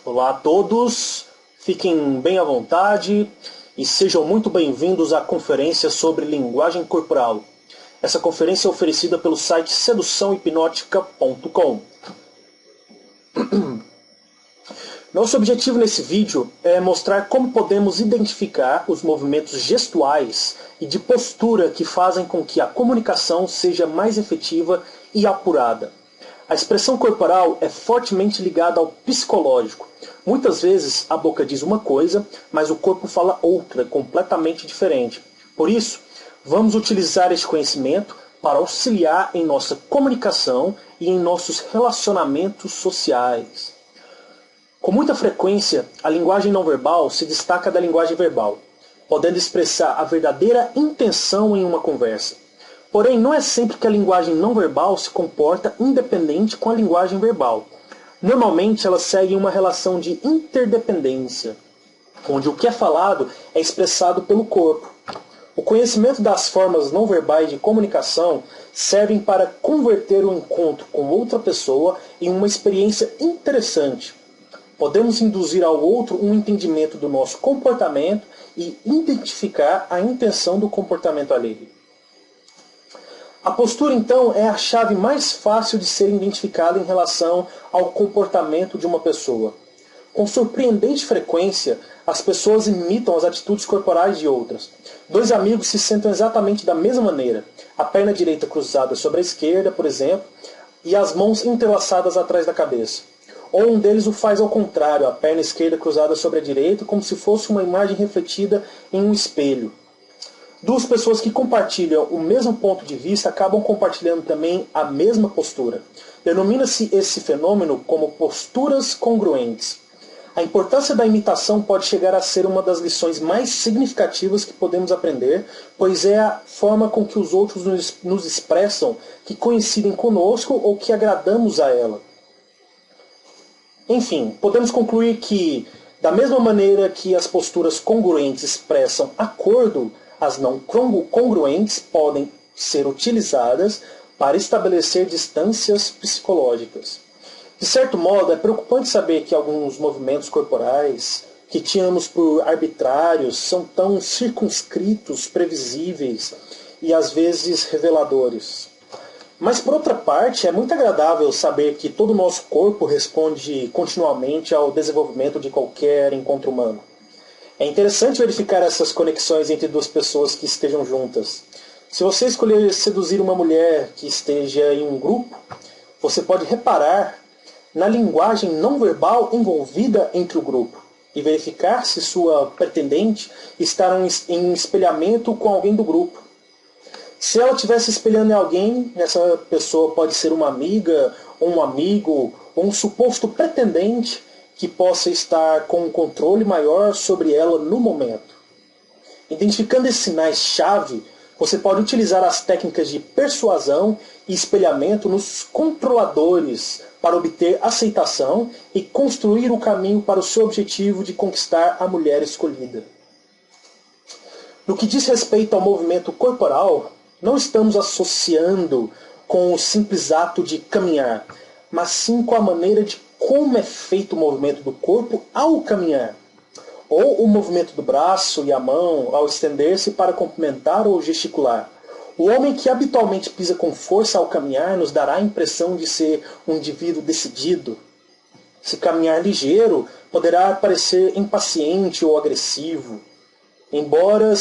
Olá a todos, fiquem bem à vontade e sejam muito bem-vindos à conferência sobre linguagem corporal. Essa conferência é oferecida pelo site seduçãohipnótica.com. Nosso objetivo nesse vídeo é mostrar como podemos identificar os movimentos gestuais e de postura que fazem com que a comunicação seja mais efetiva e apurada. A expressão corporal é fortemente ligada ao psicológico. Muitas vezes a boca diz uma coisa, mas o corpo fala outra, completamente diferente. Por isso, vamos utilizar este conhecimento para auxiliar em nossa comunicação e em nossos relacionamentos sociais. Com muita frequência, a linguagem não verbal se destaca da linguagem verbal, podendo expressar a verdadeira intenção em uma conversa. Porém, não é sempre que a linguagem não verbal se comporta independente com a linguagem verbal. Normalmente, elas seguem uma relação de interdependência, onde o que é falado é expressado pelo corpo. O conhecimento das formas não verbais de comunicação servem para converter o encontro com outra pessoa em uma experiência interessante. Podemos induzir ao outro um entendimento do nosso comportamento e identificar a intenção do comportamento alheio. A postura, então, é a chave mais fácil de ser identificada em relação ao comportamento de uma pessoa. Com surpreendente frequência, as pessoas imitam as atitudes corporais de outras. Dois amigos se sentam exatamente da mesma maneira, a perna direita cruzada sobre a esquerda, por exemplo, e as mãos entrelaçadas atrás da cabeça. Ou um deles o faz ao contrário, a perna esquerda cruzada sobre a direita, como se fosse uma imagem refletida em um espelho. Duas pessoas que compartilham o mesmo ponto de vista acabam compartilhando também a mesma postura. Denomina-se esse fenômeno como posturas congruentes. A importância da imitação pode chegar a ser uma das lições mais significativas que podemos aprender, pois é a forma com que os outros nos expressam que coincidem conosco ou que agradamos a ela. Enfim, podemos concluir que, da mesma maneira que as posturas congruentes expressam acordo, as não congruentes podem ser utilizadas para estabelecer distâncias psicológicas. De certo modo, é preocupante saber que alguns movimentos corporais que tínhamos por arbitrários são tão circunscritos, previsíveis e às vezes reveladores. Mas, por outra parte, é muito agradável saber que todo o nosso corpo responde continuamente ao desenvolvimento de qualquer encontro humano. É interessante verificar essas conexões entre duas pessoas que estejam juntas. Se você escolher seduzir uma mulher que esteja em um grupo, você pode reparar na linguagem não verbal envolvida entre o grupo e verificar se sua pretendente está em espelhamento com alguém do grupo. Se ela estiver se espelhando em alguém, essa pessoa pode ser uma amiga, ou um amigo, ou um suposto pretendente que possa estar com um controle maior sobre ela no momento. Identificando esses sinais-chave, você pode utilizar as técnicas de persuasão e espelhamento nos controladores para obter aceitação e construir o caminho para o seu objetivo de conquistar a mulher escolhida. No que diz respeito ao movimento corporal, não estamos associando com o simples ato de caminhar, mas sim com a maneira de como é feito o movimento do corpo ao caminhar, ou o movimento do braço e a mão ao estender-se para cumprimentar ou gesticular. O homem que habitualmente pisa com força ao caminhar nos dará a impressão de ser um indivíduo decidido. Se caminhar ligeiro, poderá parecer impaciente ou agressivo, embora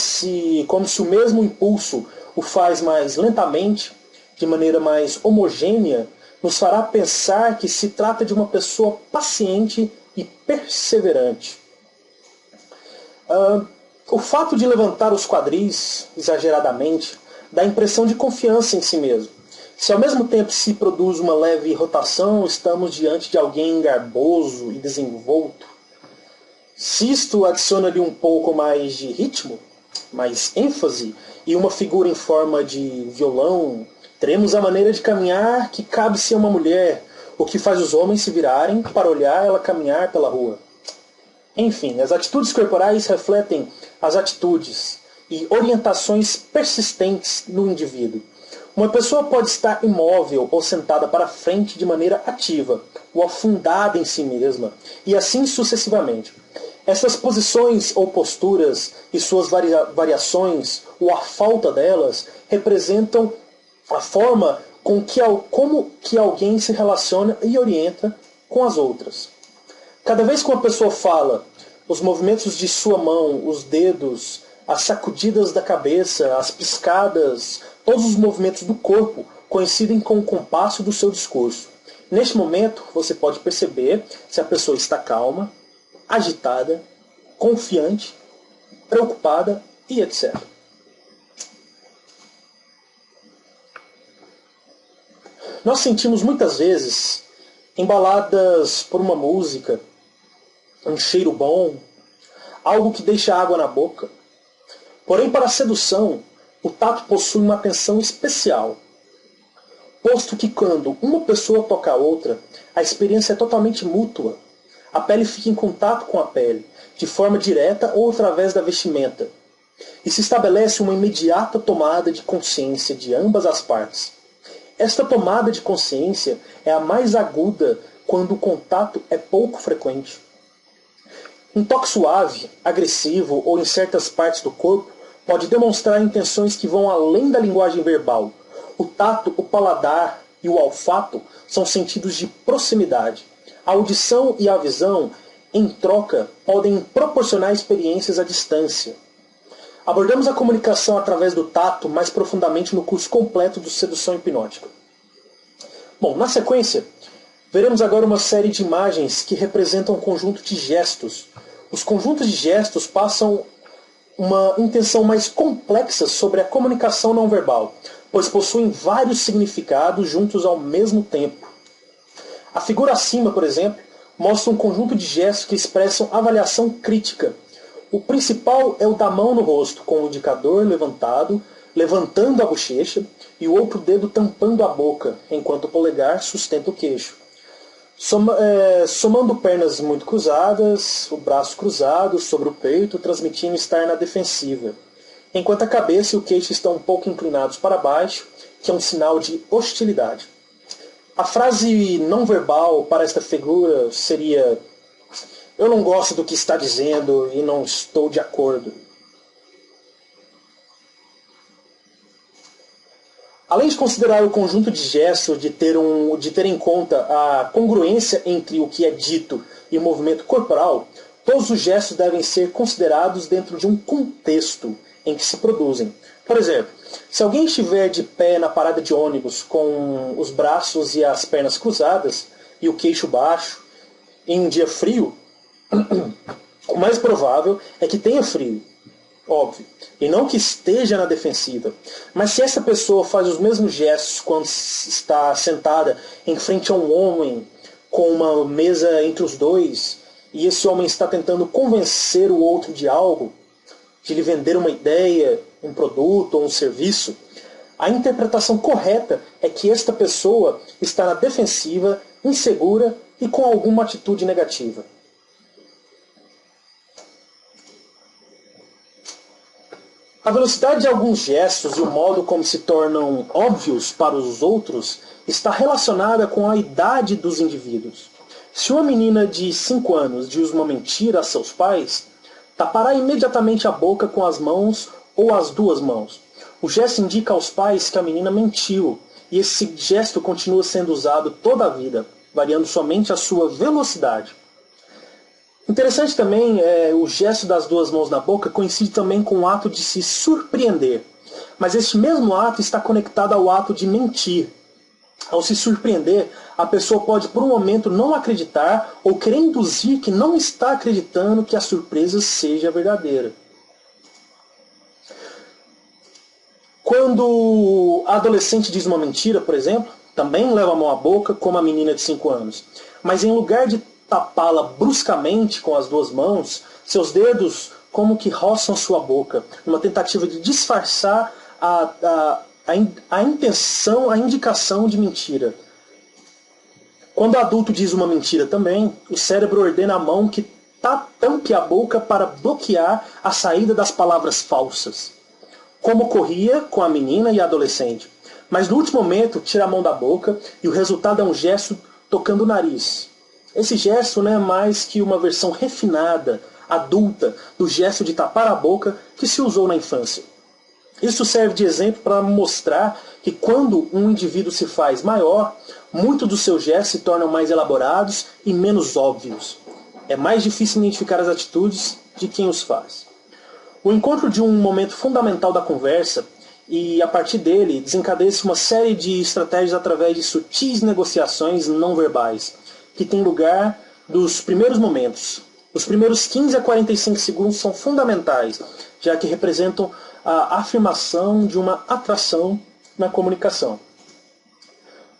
como se o mesmo impulso o faz mais lentamente, de maneira mais homogênea, nos fará pensar que se trata de uma pessoa paciente e perseverante. O fato de levantar os quadris exageradamente dá a impressão de confiança em si mesmo. Se ao mesmo tempo se produz uma leve rotação, estamos diante de alguém garboso e desenvolto. Se isto adiciona-lhe um pouco mais de ritmo, mais ênfase e uma figura em forma de violão, teremos a maneira de caminhar que cabe-se a uma mulher, o que faz os homens se virarem para olhar ela caminhar pela rua. Enfim, as atitudes corporais refletem as atitudes e orientações persistentes no indivíduo. Uma pessoa pode estar imóvel ou sentada para frente de maneira ativa, ou afundada em si mesma, e assim sucessivamente. Essas posições ou posturas e suas variações, ou a falta delas, representam a forma como que alguém se relaciona e orienta com as outras. Cada vez que uma pessoa fala, os movimentos de sua mão, os dedos, as sacudidas da cabeça, as piscadas, todos os movimentos do corpo coincidem com o compasso do seu discurso. Neste momento, você pode perceber se a pessoa está calma, agitada, confiante, preocupada e etc. Nós sentimos muitas vezes, embaladas por uma música, um cheiro bom, algo que deixa água na boca. Porém, para a sedução, o tato possui uma atenção especial, posto que quando uma pessoa toca a outra, a experiência é totalmente mútua. A pele fica em contato com a pele, de forma direta ou através da vestimenta, e se estabelece uma imediata tomada de consciência de ambas as partes. Esta tomada de consciência é a mais aguda quando o contato é pouco frequente. Um toque suave, agressivo ou em certas partes do corpo pode demonstrar intenções que vão além da linguagem verbal. O tato, o paladar e o olfato são sentidos de proximidade. A audição e a visão, em troca, podem proporcionar experiências à distância. Abordamos a comunicação através do tato mais profundamente no curso completo do Sedução Hipnótica. Bom, na sequência, veremos agora uma série de imagens que representam um conjunto de gestos. Os conjuntos de gestos passam uma intenção mais complexa sobre a comunicação não verbal, pois possuem vários significados juntos ao mesmo tempo. A figura acima, por exemplo, mostra um conjunto de gestos que expressam avaliação crítica. O principal é o da mão no rosto, com o indicador levantado, levantando a bochecha, e o outro dedo tampando a boca, enquanto o polegar sustenta o queixo. Somando pernas muito cruzadas, o braço cruzado sobre o peito, transmitindo estar na defensiva, enquanto a cabeça e o queixo estão um pouco inclinados para baixo, que é um sinal de hostilidade. A frase não verbal para esta figura seria: eu não gosto do que está dizendo e não estou de acordo. Além de considerar o conjunto de gestos de ter em conta a congruência entre o que é dito e o movimento corporal, todos os gestos devem ser considerados dentro de um contexto em que se produzem. Por exemplo, se alguém estiver de pé na parada de ônibus com os braços e as pernas cruzadas e o queixo baixo, em um dia frio, o mais provável é que tenha frio, óbvio, e não que esteja na defensiva. Mas se essa pessoa faz os mesmos gestos quando está sentada em frente a um homem com uma mesa entre os dois, e esse homem está tentando convencer o outro de algo, de lhe vender uma ideia, um produto ou um serviço, a interpretação correta é que esta pessoa está na defensiva, insegura e com alguma atitude negativa. A velocidade de alguns gestos e o modo como se tornam óbvios para os outros está relacionada com a idade dos indivíduos. Se uma menina de 5 anos diz uma mentira a seus pais, tapará imediatamente a boca com as mãos ou as duas mãos. O gesto indica aos pais que a menina mentiu, e esse gesto continua sendo usado toda a vida, variando somente a sua velocidade. Interessante também o gesto das duas mãos na boca coincide também com o ato de se surpreender. Mas este mesmo ato está conectado ao ato de mentir. Ao se surpreender, a pessoa pode por um momento não acreditar ou querer induzir que não está acreditando que a surpresa seja verdadeira. Quando a adolescente diz uma mentira, por exemplo, também leva a mão à boca como a menina de 5 anos. Mas em lugar de tapá-la bruscamente com as duas mãos, seus dedos como que roçam sua boca, numa tentativa de disfarçar a intenção, a indicação de mentira. Quando o adulto diz uma mentira também, o cérebro ordena a mão que tampe a boca para bloquear a saída das palavras falsas, como ocorria com a menina e a adolescente. Mas no último momento, tira a mão da boca e o resultado é um gesto tocando o nariz. Esse gesto não é mais que uma versão refinada, adulta, do gesto de tapar a boca que se usou na infância. Isso serve de exemplo para mostrar que quando um indivíduo se faz maior, muitos dos seus gestos se tornam mais elaborados e menos óbvios. É mais difícil identificar as atitudes de quem os faz. O encontro de um momento fundamental da conversa e, a partir dele, desencadeia-se uma série de estratégias através de sutis negociações não verbais, que têm lugar dos primeiros momentos. Os primeiros 15 a 45 segundos são fundamentais, já que representam a afirmação de uma atração na comunicação.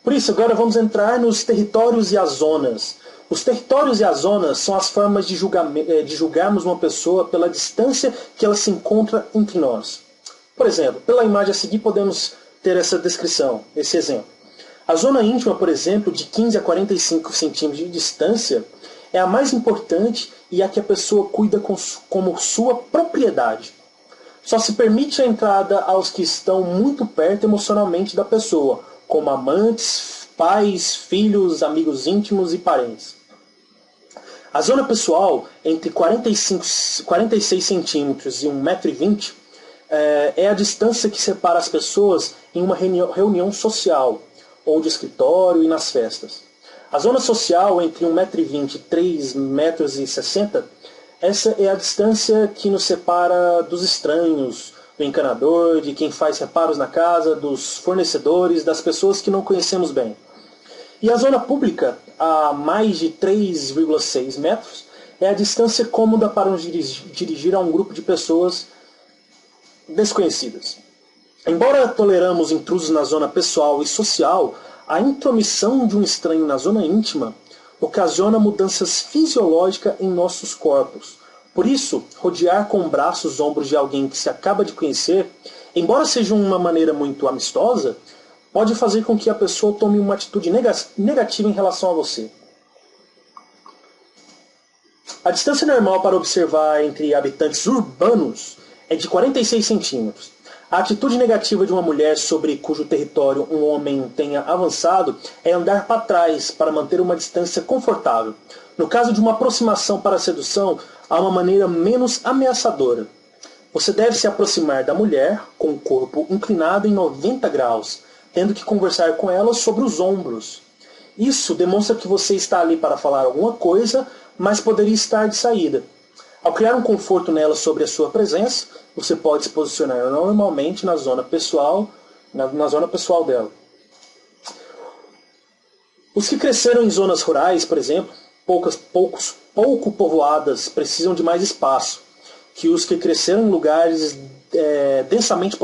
Por isso, agora vamos entrar nos territórios e as zonas. Os territórios e as zonas são as formas de julgarmos uma pessoa pela distância que ela se encontra entre nós. Por exemplo, pela imagem a seguir podemos ter essa descrição, esse exemplo. A zona íntima, por exemplo, de 15 a 45 centímetros de distância, é a mais importante e a que a pessoa cuida como sua propriedade. Só se permite a entrada aos que estão muito perto emocionalmente da pessoa, como amantes, pais, filhos, amigos íntimos e parentes. A zona pessoal, entre 46 centímetros e 1,20 m, é a distância que separa as pessoas em uma reunião social, ou de escritório e nas festas. A zona social, entre 1,20 m e 3,60 m, essa é a distância que nos separa dos estranhos, do encanador, de quem faz reparos na casa, dos fornecedores, das pessoas que não conhecemos bem. E a zona pública, a mais de 3,6 metros, é a distância cômoda para nos dirigir a um grupo de pessoas desconhecidas. Embora toleramos intrusos na zona pessoal e social, a intromissão de um estranho na zona íntima ocasiona mudanças fisiológicas em nossos corpos. Por isso, rodear com braços os ombros de alguém que se acaba de conhecer, embora seja uma maneira muito amistosa, pode fazer com que a pessoa tome uma atitude negativa em relação a você. A distância normal para observar entre habitantes urbanos é de 46 centímetros. A atitude negativa de uma mulher sobre cujo território um homem tenha avançado é andar para trás para manter uma distância confortável. No caso de uma aproximação para a sedução, há uma maneira menos ameaçadora. Você deve se aproximar da mulher com o corpo inclinado em 90 graus, tendo que conversar com ela sobre os ombros. Isso demonstra que você está ali para falar alguma coisa, mas poderia estar de saída. Ao criar um conforto nela sobre a sua presença, você pode se posicionar normalmente na zona pessoal, na zona pessoal dela. Os que cresceram em zonas rurais, por exemplo, pouco povoadas, precisam de mais espaço que os que cresceram em lugares densamente povoados.